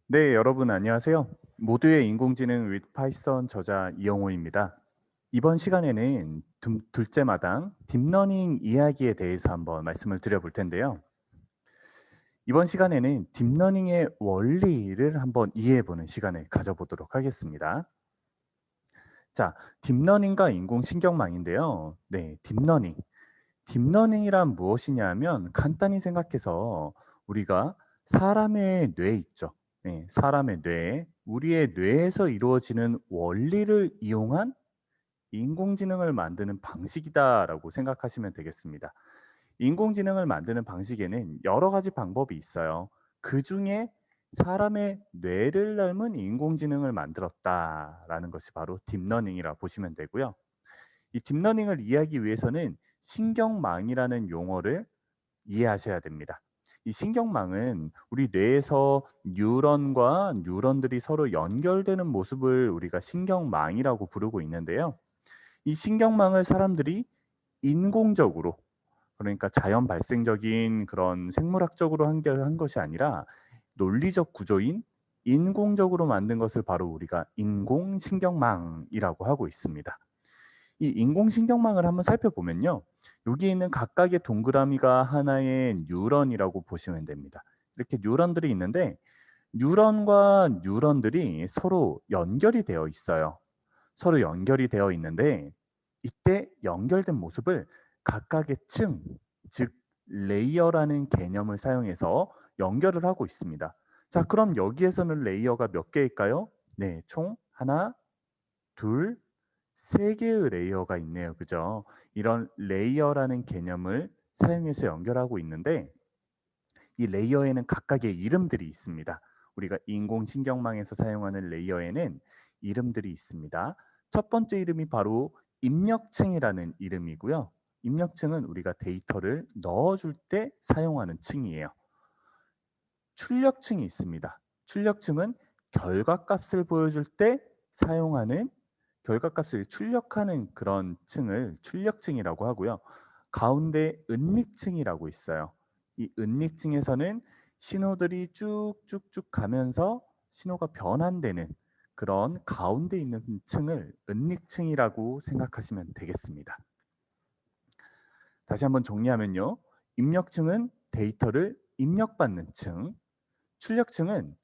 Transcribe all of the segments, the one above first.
네, 여러분 안녕하세요. 모두의 인공지능 with 파이썬 저자 이영호입니다. 이번 시간에는 둘째 마당 딥러닝 이야기에 대해서 한번 말씀을 드려볼 텐데요. 이번 시간에는 딥러닝의 원리를 한번 이해해보는 시간을 가져보도록 하겠습니다. 자, 딥러닝과 인공신경망인데요. 네, 딥러닝. 딥러닝이란 무엇이냐면 간단히 생각해서 우리가 사람의 뇌 있죠. 네, 사람의 뇌, 우리의 뇌에서 이루어지는 원리를 이용한 인공지능을 만드는 방식이다라고 생각하시면 되겠습니다. 인공지능을 만드는 방식에는 여러 가지 방법이 있어요. 그중에 사람의 뇌를 닮은 인공지능을 만들었다라는 것이 바로 딥러닝이라 보시면 되고요. 이 딥러닝을 이해하기 위해서는 신경망이라는 용어를 이해하셔야 됩니다. 이 신경망은 우리 뇌에서 뉴런과 뉴런들이 서로 연결되는 모습을 우리가 신경망이라고 부르고 있는데요. 이 신경망을 사람들이 인공적으로, 그러니까 자연 발생적인 그런 생물학적으로 한 것이 아니라 논리적 구조인 인공적으로 만든 것을 바로 우리가 인공신경망이라고 하고 있습니다. 이 인공신경망을 한번 살펴보면요. 여기 있는 각각의 동그라미가 하나의 뉴런이라고 보시면 됩니다. 이렇게 뉴런들이 있는데 뉴런과 뉴런들이 서로 연결이 되어 있어요. 서로 연결이 되어 있는데 이때 연결된 모습을 각각의 층, 즉 레이어라는 개념을 사용해서 연결을 하고 있습니다. 자, 그럼 여기에서는 레이어가 몇 개일까요? 네, 총 하나, 둘, 세 개의 레이어가 있네요. 그죠? 이런 레이어라는 개념을 사용해서 연결하고 있는데 이 레이어에는 각각의 이름들이 있습니다. 우리가 인공신경망에서 사용하는 레이어에는 이름들이 있습니다. 첫 번째 이름이 바로 입력층이라는 이름이고요. 입력층은 우리가 데이터를 넣어줄 때 사용하는 층이에요. 출력층이 있습니다. 출력층은 결과값을 보여줄 때 사용하는 결과값을 출력하는 그런 층을 출력층이라고 하고요. 가운데 은닉층이라고 있어요. 이 은닉층에서는 신호들이 쭉쭉쭉 가면서 신호가 변환되는 그런 가운데 있는 층을 은닉층이라고 생각하시면 되겠습니다. 다시 한번 정리하면요. 입력층은 데이터를 입력받는 층, 출력층은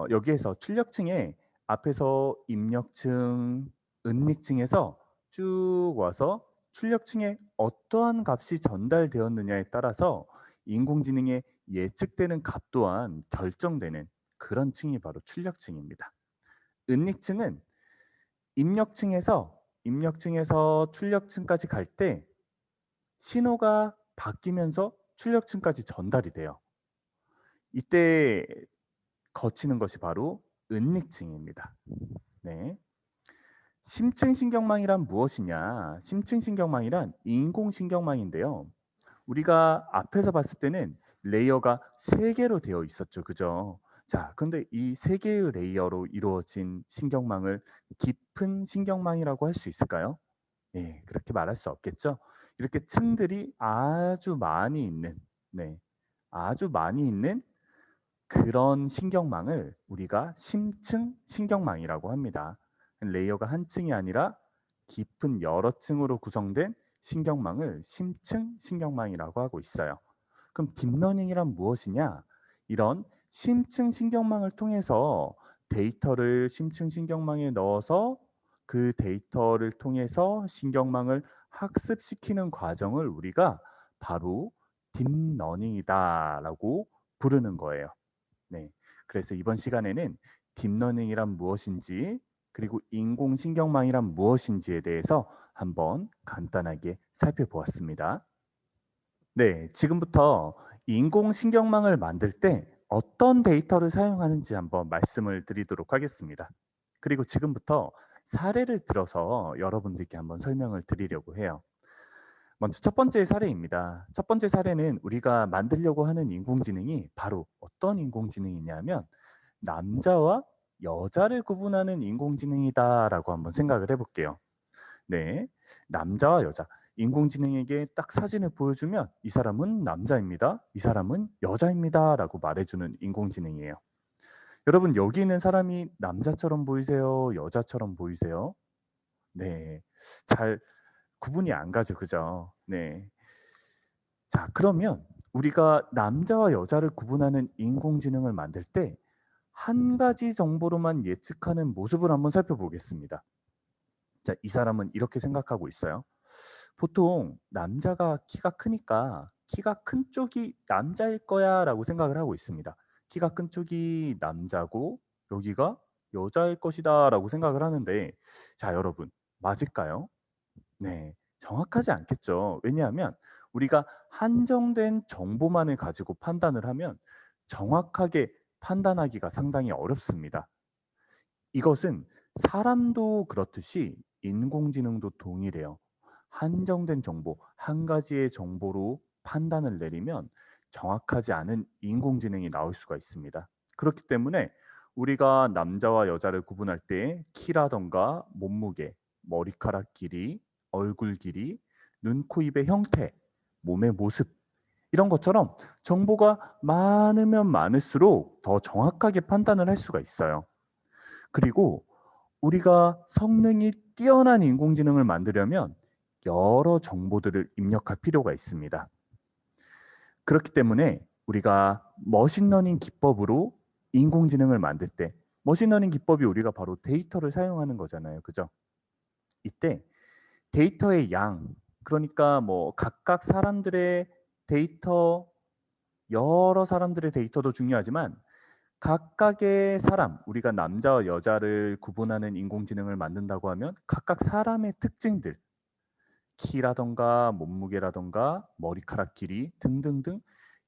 여기에서 출력층에 앞에서 입력층, 은닉층에서 쭉 와서 출력층에 어떠한 값이 전달되었느냐에 따라서 인공지능의 예측되는 값 또한 결정되는 그런 층이 바로 출력층입니다. 은닉층은 입력층에서 출력층까지 갈 때 신호가 바뀌면서 출력층까지 전달이 돼요. 이때 거치는 것이 바로 은닉층입니다. 네. 심층신경망이란 무엇이냐? 심층신경망이란 인공신경망인데요. 우리가 앞에서 봤을 때는 레이어가 세 개로 되어 있었죠. 그죠? 자, 근데 이 세 개의 레이어로 이루어진 신경망을 깊은 신경망이라고 할 수 있을까요? 예, 그렇게 말할 수 없겠죠. 이렇게 층들이 아주 많이 있는, 네, 아주 많이 있는 그런 신경망을 우리가 심층 신경망이라고 합니다. 레이어가 한 층이 아니라 깊은 여러 층으로 구성된 신경망을 심층 신경망이라고 하고 있어요. 그럼 딥러닝이란 무엇이냐? 이런 심층 신경망을 통해서 데이터를 심층 신경망에 넣어서 그 데이터를 통해서 신경망을 학습시키는 과정을 우리가 바로 딥러닝이다라고 부르는 거예요. 네. 그래서 이번 시간에는 딥러닝이란 무엇인지 그리고 인공신경망이란 무엇인지에 대해서 한번 간단하게 살펴보았습니다. 네, 지금부터 인공신경망을 만들 때 어떤 데이터를 사용하는지 한번 말씀을 드리도록 하겠습니다. 그리고 지금부터 사례를 들어서 여러분들께 한번 설명을 드리려고 해요. 먼저 첫 번째 사례입니다. 첫 번째 사례는 우리가 만들려고 하는 인공지능이 바로 어떤 인공지능이냐면 남자와 여자를 구분하는 인공지능이다라고 한번 생각을 해볼게요. 네, 남자와 여자. 인공지능에게 딱 사진을 보여주면 이 사람은 남자입니다. 이 사람은 여자입니다. 라고 말해주는 인공지능이에요. 여러분 여기 있는 사람이 남자처럼 보이세요? 여자처럼 보이세요? 네. 잘 구분이 안 가죠. 그죠? 네. 자, 그러면 우리가 남자와 여자를 구분하는 인공지능을 만들 때 한 가지 정보로만 예측하는 모습을 한번 살펴보겠습니다. 자, 이 사람은 이렇게 생각하고 있어요. 보통 남자가 키가 크니까 '키가 큰 쪽이 남자일 거야.'라고 생각을 하고 있습니다. '키가 큰 쪽이 남자고 여기가 여자일 것이다.'라고 생각을 하는데, 자 여러분, 맞을까요? 네. 정확하지 않겠죠. 왜냐하면 우리가 한정된 정보만을 가지고 판단을 하면 정확하게 판단하기가 상당히 어렵습니다. 이것은 사람도 그렇듯이 인공지능도 동일해요. 한정된 정보, 한 가지의 정보로 판단을 내리면 정확하지 않은 인공지능이 나올 수가 있습니다. 그렇기 때문에 우리가 남자와 여자를 구분할 때 키라던가 몸무게, 머리카락 길이, 얼굴 길이, 눈, 코, 입의 형태, 몸의 모습, 이런 것처럼 정보가 많으면 많을수록 더 정확하게 판단을 할 수가 있어요. 그리고 우리가 성능이 뛰어난 인공지능을 만들려면 여러 정보들을 입력할 필요가 있습니다. 그렇기 때문에 우리가 머신러닝 기법으로 인공지능을 만들 때, 머신러닝 기법이 우리가 바로 데이터를 사용하는 거잖아요. 그죠? 이때 데이터의 양, 그러니까 뭐 각각 사람들의 데이터, 여러 사람들의 데이터도 중요하지만 각각의 사람, 우리가 남자와 여자를 구분하는 인공지능을 만든다고 하면 각각 사람의 특징들, 키라던가 몸무게라던가 머리카락 길이 등등등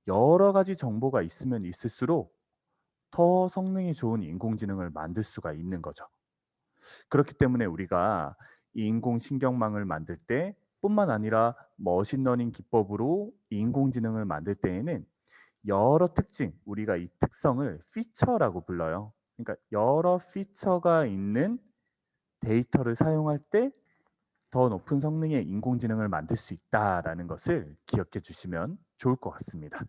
여러 가지 정보가 있으면 있을수록 더 성능이 좋은 인공지능을 만들 수가 있는 거죠. 그렇기 때문에 우리가 이 인공신경망을 만들 때 뿐만 아니라 머신러닝 기법으로 인공지능을 만들 때에는 여러 특징, 우리가 이 특성을 피처라고 불러요. 그러니까 여러 피처가 있는 데이터를 사용할 때 더 높은 성능의 인공지능을 만들 수 있다라는 것을 기억해 주시면 좋을 것 같습니다.